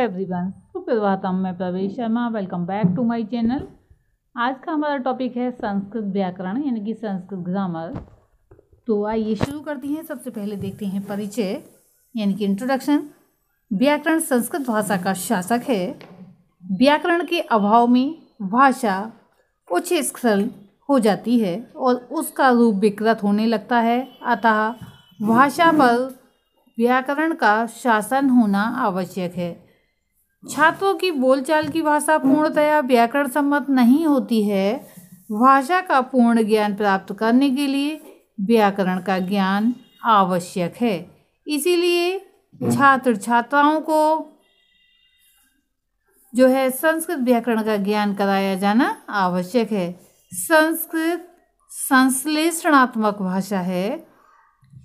Everyone, सुप्रभातम। मैं Pravesh Sharma, welcome back to my channel. आज का हमारा टॉपिक है संस्कृत व्याकरण यानी कि संस्कृत ग्रामर। तो आइए शुरू करते हैं। सबसे पहले देखते हैं परिचय यानी कि इंट्रोडक्शन। व्याकरण संस्कृत भाषा का शासक है। व्याकरण के अभाव में भाषा उच्च स्खल हो जाती है और उसका रूप विकृत होने लगता है। अतः भाषा पर व्याकरण का शासन होना आवश्यक है। छात्रों की बोलचाल की भाषा पूर्णतया व्याकरण सम्मत नहीं होती है। भाषा का पूर्ण ज्ञान प्राप्त करने के लिए व्याकरण का ज्ञान आवश्यक है। इसीलिए छात्र छात्राओं को जो है संस्कृत व्याकरण का ज्ञान कराया जाना आवश्यक है। संस्कृत संश्लेषणात्मक भाषा है।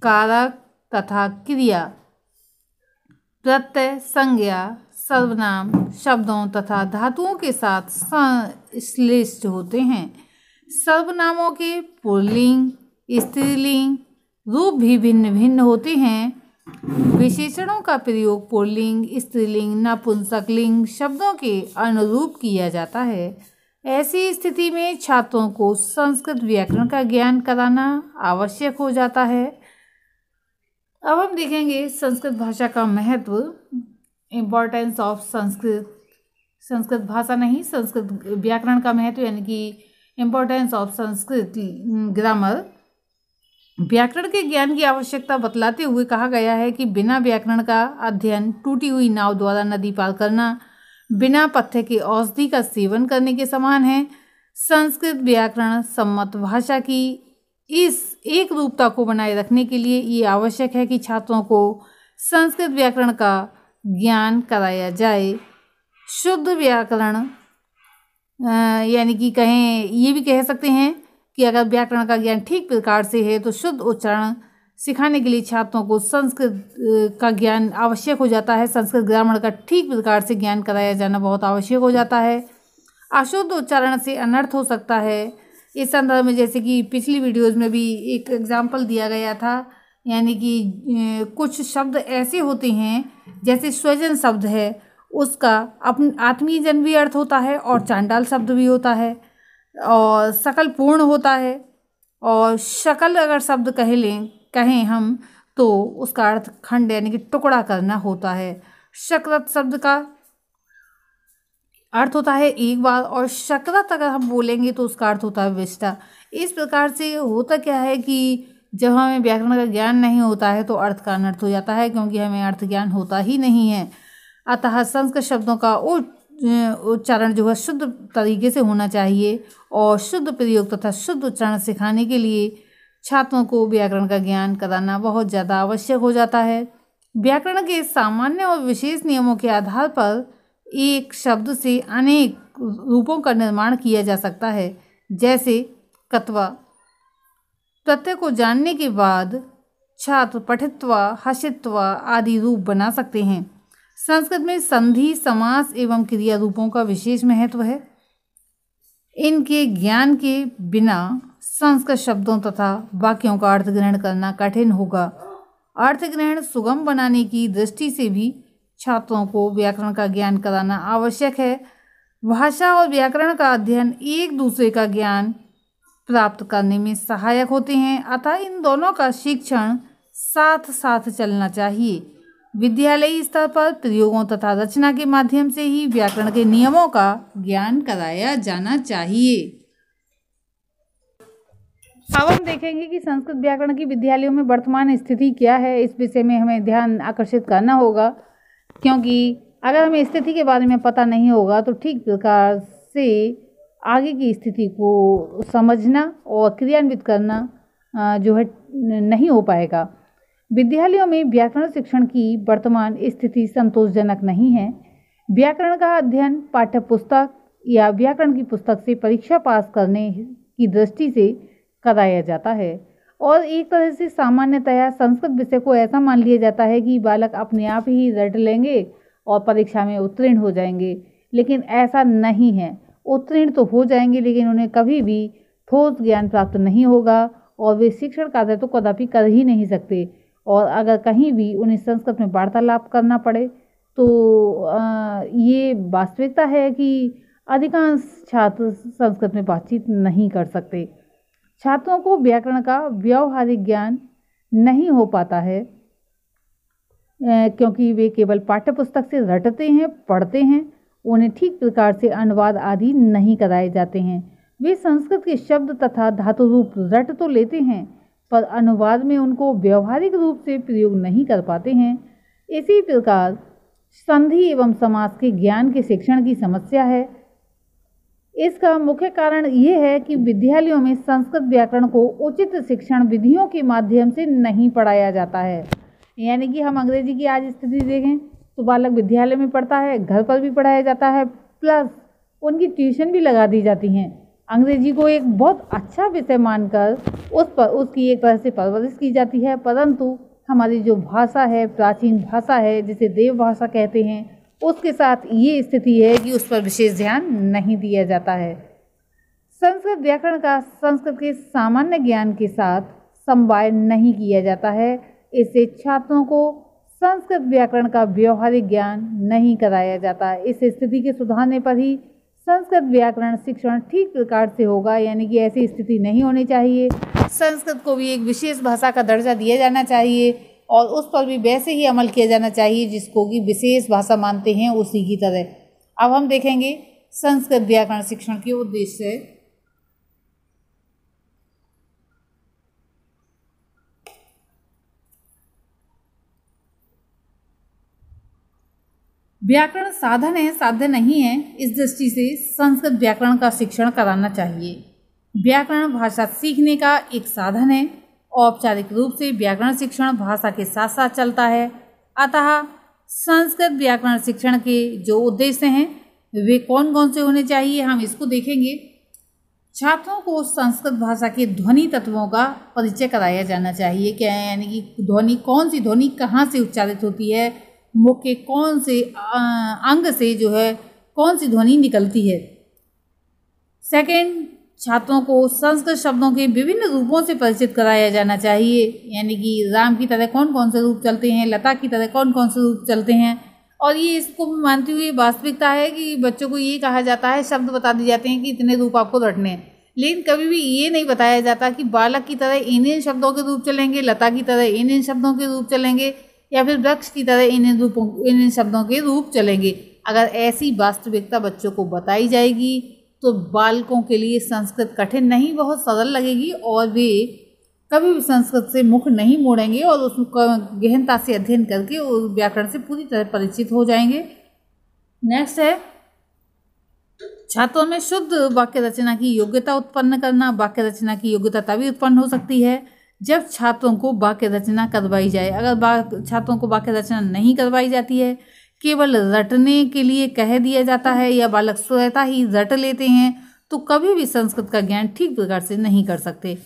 कारक तथा क्रिया, प्रत्यय, संज्ञा, सर्वनाम, शब्दों तथा धातुओं के साथ संश्लिष्ट होते हैं। सर्वनामों के पुल्लिंग, स्त्रीलिंग रूप भी भिन्न भिन्न होते हैं। विशेषणों का प्रयोग पुल्लिंग, स्त्रीलिंग, नपुंसकलिंग शब्दों के अनुरूप किया जाता है। ऐसी स्थिति में छात्रों को संस्कृत व्याकरण का ज्ञान कराना आवश्यक हो जाता है। अब हम देखेंगे संस्कृत भाषा का महत्व, इम्पोर्टेंस ऑफ संस्कृत भाषा नहीं, संस्कृत व्याकरण का महत्व यानी कि इम्पोर्टेंस ऑफ संस्कृत ग्रामर। व्याकरण के ज्ञान की आवश्यकता बतलाते हुए कहा गया है कि बिना व्याकरण का अध्ययन टूटी हुई नाव द्वारा नदी पार करना, बिना पथ्य के औषधि का सेवन करने के समान है। संस्कृत व्याकरण सम्मत भाषा की इस एक रूपता को बनाए रखने के लिए ये आवश्यक है कि छात्रों को संस्कृत व्याकरण का ज्ञान कराया जाए। शुद्ध व्याकरण यानी कि ये भी कह सकते हैं कि अगर व्याकरण का ज्ञान ठीक प्रकार से है तो शुद्ध उच्चारण सिखाने के लिए छात्रों को संस्कृत का ज्ञान आवश्यक हो जाता है। संस्कृत ग्रामर का ठीक प्रकार से ज्ञान कराया जाना बहुत आवश्यक हो जाता है। अशुद्ध उच्चारण से अनर्थ हो सकता है। इस संदर्भ में जैसे कि पिछली वीडियोज़ में भी एक एग्जाम्पल दिया गया था, यानी कि कुछ शब्द ऐसे होते हैं जैसे स्वजन शब्द है, उसका आत्मीय जन भी अर्थ होता है और चांडाल शब्द भी होता है, और सकल पूर्ण होता है, और शकल अगर शब्द कहें हम तो उसका अर्थ खंड यानी कि टुकड़ा करना होता है। शक्रत शब्द का अर्थ होता है एक बार, और शक्रत अगर हम बोलेंगे तो उसका अर्थ होता है विष्टा। इस प्रकार से होता क्या है कि जब हमें व्याकरण का ज्ञान नहीं होता है तो अर्थ का अनर्थ हो जाता है, क्योंकि हमें अर्थ ज्ञान होता ही नहीं है। अतः संस्कृत शब्दों का उच्चारण जो है शुद्ध तरीके से होना चाहिए, और शुद्ध प्रयोग तथा शुद्ध उच्चारण सिखाने के लिए छात्रों को व्याकरण का ज्ञान कराना बहुत ज़्यादा आवश्यक हो जाता है। व्याकरण के सामान्य और विशेष नियमों के आधार पर एक शब्द से अनेक रूपों का निर्माण किया जा सकता है। जैसे कत्वा, प्रत्यय को जानने के बाद छात्र पठित्वा, हसित्वा आदि रूप बना सकते हैं। संस्कृत में संधि, समास एवं क्रिया रूपों का विशेष महत्व है। इनके ज्ञान के बिना संस्कृत शब्दों तथा वाक्यों का अर्थ ग्रहण करना कठिन होगा। अर्थ ग्रहण सुगम बनाने की दृष्टि से भी छात्रों को व्याकरण का ज्ञान कराना आवश्यक है। भाषा और व्याकरण का अध्ययन एक दूसरे का ज्ञान प्राप्त करने में सहायक होते हैं, अतः इन दोनों का शिक्षण साथ साथ चलना चाहिए। विद्यालयी स्तर पर प्रयोगों तथा रचना के माध्यम से ही व्याकरण के नियमों का ज्ञान कराया जाना चाहिए। अब हम देखेंगे कि संस्कृत व्याकरण की विद्यालयों में वर्तमान स्थिति क्या है। इस विषय में हमें ध्यान आकर्षित करना होगा, क्योंकि अगर हमें स्थिति के बारे में पता नहीं होगा तो ठीक प्रकार से आगे की स्थिति को समझना और क्रियान्वित करना जो है नहीं हो पाएगा। विद्यालयों में व्याकरण शिक्षण की वर्तमान स्थिति संतोषजनक नहीं है। व्याकरण का अध्ययन पाठ्य पुस्तक या व्याकरण की पुस्तक से परीक्षा पास करने की दृष्टि से कराया जाता है, और एक तरह से सामान्यतया संस्कृत विषय को ऐसा मान लिया जाता है कि बालक अपने आप ही रट लेंगे और परीक्षा में उत्तीर्ण हो जाएंगे, लेकिन ऐसा नहीं है। उत्तीर्ण तो हो जाएंगे, लेकिन उन्हें कभी भी ठोस ज्ञान प्राप्त नहीं होगा और वे शिक्षण कार्य तो कदापि कर ही नहीं सकते। और अगर कहीं भी उन्हें संस्कृत में वार्तालाप करना पड़े तो वास्तविकता है कि अधिकांश छात्र संस्कृत में बातचीत नहीं कर सकते। छात्रों को व्याकरण का व्यावहारिक ज्ञान नहीं हो पाता है क्योंकि वे केवल पाठ्यपुस्तक से रटते हैं, पढ़ते हैं। उन्हें ठीक प्रकार से अनुवाद आदि नहीं कराए जाते हैं। वे संस्कृत के शब्द तथा धातु रूप रट तो लेते हैं, पर अनुवाद में उनको व्यवहारिक रूप से प्रयोग नहीं कर पाते हैं। इसी प्रकार संधि एवं समास के ज्ञान के शिक्षण की समस्या है। इसका मुख्य कारण ये है कि विद्यालयों में संस्कृत व्याकरण को उचित शिक्षण विधियों के माध्यम से नहीं पढ़ाया जाता है। यानी कि हम अंग्रेजी की आज स्थिति देखें तो बालक विद्यालय में पढ़ता है, घर पर भी पढ़ाया जाता है, प्लस उनकी ट्यूशन भी लगा दी जाती हैं। अंग्रेजी को एक बहुत अच्छा विषय मानकर उस पर उसकी एक तरह से परवरिश की जाती है, परंतु हमारी जो भाषा है, प्राचीन भाषा है, जिसे देव भाषा कहते हैं, उसके साथ ये स्थिति है कि उस पर विशेष ध्यान नहीं दिया जाता है। संस्कृत व्याकरण का संस्कृत के सामान्य ज्ञान के साथ समवाय नहीं किया जाता है। इससे छात्रों को संस्कृत व्याकरण का व्यवहारिक ज्ञान नहीं कराया जाता। इस स्थिति के सुधारने पर ही संस्कृत व्याकरण शिक्षण ठीक प्रकार से होगा। यानी कि ऐसी स्थिति नहीं होनी चाहिए। संस्कृत को भी एक विशेष भाषा का दर्जा दिया जाना चाहिए और उस पर भी वैसे ही अमल किया जाना चाहिए जिसको कि विशेष भाषा मानते हैं उसी की तरह। अब हम देखेंगे संस्कृत व्याकरण शिक्षण के उद्देश्य। व्याकरण साधन है, साध्य नहीं है। इस दृष्टि से संस्कृत व्याकरण का शिक्षण कराना चाहिए। व्याकरण भाषा सीखने का एक साधन है। औपचारिक रूप से व्याकरण शिक्षण भाषा के साथ साथ चलता है। अतः संस्कृत व्याकरण शिक्षण के जो उद्देश्य हैं वे कौन कौन से होने चाहिए, हम इसको देखेंगे। छात्रों को संस्कृत भाषा के ध्वनि तत्वों का परिचय कराया जाना चाहिए। क्या है, यानी कि ध्वनि, कौन सी ध्वनि कहाँ से उच्चारित होती है, मुख के कौन से अंग से जो है कौन सी ध्वनि निकलती है। सेकंड, छात्रों को संस्कृत शब्दों के विभिन्न रूपों से परिचित कराया जाना चाहिए। यानी कि राम की तरह कौन कौन से रूप चलते हैं, लता की तरह कौन कौन से रूप चलते हैं। और ये इसको मानते हुए वास्तविकता है कि बच्चों को ये कहा जाता है, शब्द बता दिए जाते हैं कि इतने रूप आपको रटने हैं, लेकिन कभी भी ये नहीं बताया जाता कि बालक की तरह इन शब्दों के रूप चलेंगे, लता की तरह इन शब्दों के रूप चलेंगे, या फिर वृक्ष की तरह इन शब्दों के रूप चलेंगे। अगर ऐसी वास्तविकता बच्चों को बताई जाएगी तो बालकों के लिए संस्कृत कठिन नहीं, बहुत सरल लगेगी और वे कभी भी संस्कृत से मुख नहीं मोड़ेंगे और उसको गहनता से अध्ययन करके उस व्याकरण से पूरी तरह परिचित हो जाएंगे। नेक्स्ट है छात्रों में शुद्ध वाक्य रचना की योग्यता उत्पन्न करना। वाक्य रचना की योग्यता तभी उत्पन्न हो सकती है जब छात्रों को वाक्य रचना करवाई जाए। अगर छात्रों को वाक्य रचना नहीं करवाई जाती है, केवल रटने के लिए कह दिया जाता है या बालक स्वतः ही रट लेते हैं, तो कभी भी संस्कृत का ज्ञान ठीक प्रकार से नहीं कर सकते।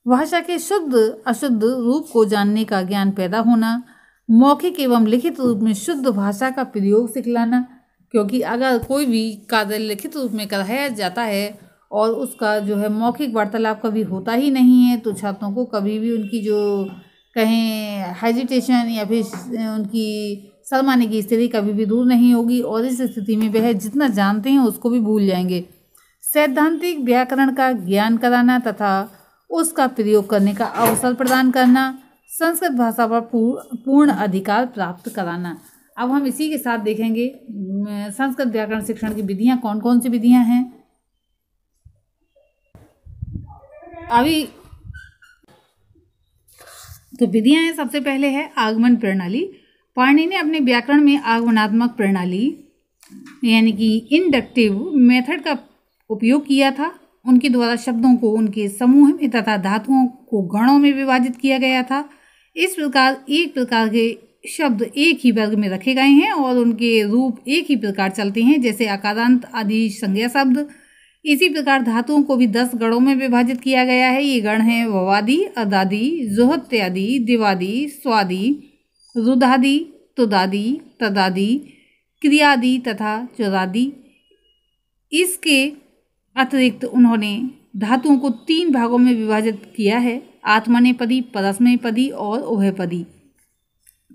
भाषा के शुद्ध अशुद्ध रूप को जानने का ज्ञान पैदा होना, मौखिक एवं लिखित रूप में शुद्ध भाषा का प्रयोग सिखलाना, क्योंकि अगर कोई भी कार्य लिखित रूप में कराया जाता है और उसका जो है मौखिक वार्तालाप कभी होता ही नहीं है, तो छात्रों को कभी भी उनकी जो कहें हेजिटेशन या फिर उनकी शर्माने की स्थिति कभी भी दूर नहीं होगी और इस स्थिति में वह जितना जानते हैं उसको भी भूल जाएंगे। सैद्धांतिक व्याकरण का ज्ञान कराना तथा उसका प्रयोग करने का अवसर प्रदान करना, संस्कृत भाषा पर पूर्ण अधिकार प्राप्त कराना। अब हम इसी के साथ देखेंगे संस्कृत व्याकरण शिक्षण की विधियां कौन कौन सी विधियां हैं। अभी तो विधियां हैं, सबसे पहले है आगमन प्रणाली। पाणिनि ने अपने व्याकरण में आगमनात्मक प्रणाली यानी कि इंडक्टिव मेथड का उपयोग किया था। उनके द्वारा शब्दों को उनके समूह में तथा धातुओं को गणों में विभाजित किया गया था। इस प्रकार एक प्रकार के शब्द एक ही वर्ग में रखे गए हैं और उनके रूप एक ही प्रकार चलते हैं, जैसे अकारांत आदि संज्ञा शब्द। इसी प्रकार धातुओं को भी 10 गणों में विभाजित किया गया है। ये गण हैं ववादि, अदादि, जोहत्यादि, दिवादि, स्वादि, रुदादि, तुदादि, तदादि, क्रियादि तथा चुरादि। इसके अतिरिक्त उन्होंने धातुओं को 3 भागों में विभाजित किया है, आत्मनेपदी, परस्मैपदी और उभयपदी।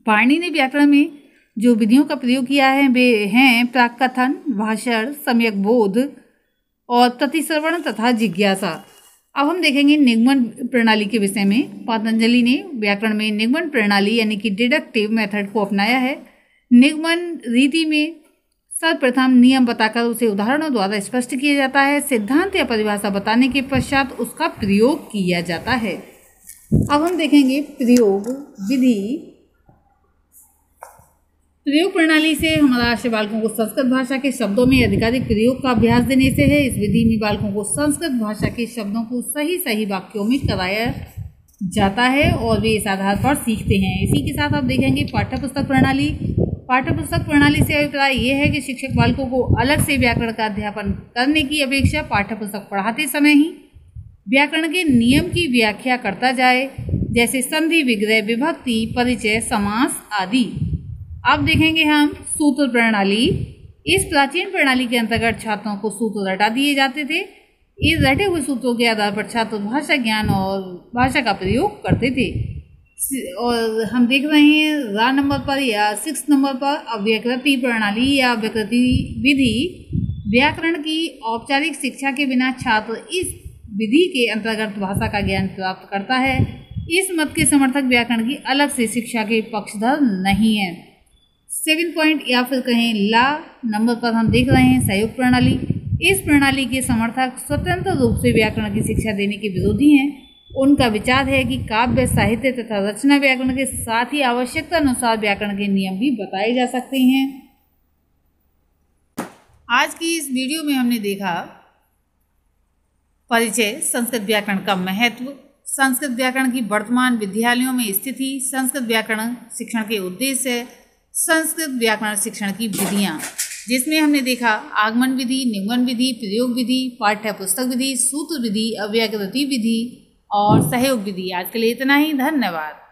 पाणिनि ने व्याकरण में जो विधियों का प्रयोग किया है वे हैं प्राक कथन, भाषण, सम्यक बोध और प्रतिश्रवण तथा जिज्ञासा। अब हम देखेंगे निगमन प्रणाली के विषय में। पतंजलि ने व्याकरण में निगमन प्रणाली यानी कि डिडक्टिव मेथड को अपनाया है। निगमन रीति में सर्वप्रथम नियम बताकर उसे उदाहरणों द्वारा स्पष्ट किया जाता है। सिद्धांत या परिभाषा बताने के पश्चात उसका प्रयोग किया जाता है। अब हम देखेंगे प्रयोग विधि। प्रयोग प्रणाली से हमारा आशय बालकों को संस्कृत भाषा के शब्दों में अधिकाधिक प्रयोग का अभ्यास देने से है। इस विधि में बालकों को संस्कृत भाषा के शब्दों को सही वाक्यों में कराया जाता है और वे इस आधार पर सीखते हैं। इसी के साथ आप देखेंगे पाठ्यपुस्तक प्रणाली। पाठ्यपुस्तक प्रणाली से अभिप्राय ये है कि शिक्षक बालकों को अलग से व्याकरण का अध्यापन करने की अपेक्षा पाठ्यपुस्तक पढ़ाते समय ही व्याकरण के नियम की व्याख्या करता जाए, जैसे संधि, विग्रह, विभक्ति, परिचय, समास आदि। अब देखेंगे हम सूत्र प्रणाली। इस प्राचीन प्रणाली के अंतर्गत छात्रों को सूत्र रटा दिए जाते थे। इस रटे हुए सूत्रों के आधार पर छात्र भाषा ज्ञान और भाषा का प्रयोग करते थे। और हम देख रहे हैं रा नंबर पर या 6 नंबर पर अव्यकृति प्रणाली या अव्यकृति विधि। व्याकरण की औपचारिक शिक्षा के बिना छात्र इस विधि के अंतर्गत भाषा का ज्ञान प्राप्त करता है। इस मत के समर्थक व्याकरण की अलग से शिक्षा के पक्षधर नहीं है। 7 पॉइंट या फिर कहें ला नंबर पर हम देख रहे हैं सहयोग प्रणाली। इस प्रणाली के समर्थक स्वतंत्र रूप से व्याकरण की शिक्षा देने के विरोधी हैं। उनका विचार है कि काव्य, साहित्य तथा रचना व्याकरण के साथ ही आवश्यकता अनुसार व्याकरण के नियम भी बताए जा सकते हैं। आज की इस वीडियो में हमने देखा परिचय, संस्कृत व्याकरण का महत्व, संस्कृत व्याकरण की वर्तमान विद्यालयों में स्थिति, संस्कृत व्याकरण शिक्षण के उद्देश्य, संस्कृत व्याकरण शिक्षण की विधियाँ, जिसमें हमने देखा आगमन विधि, निगमन विधि, प्रयोग विधि, पाठ्य पुस्तक विधि, सूत्र विधि, अव्यकृति विधि और सहयोग विधि। आज के लिए इतना ही। धन्यवाद।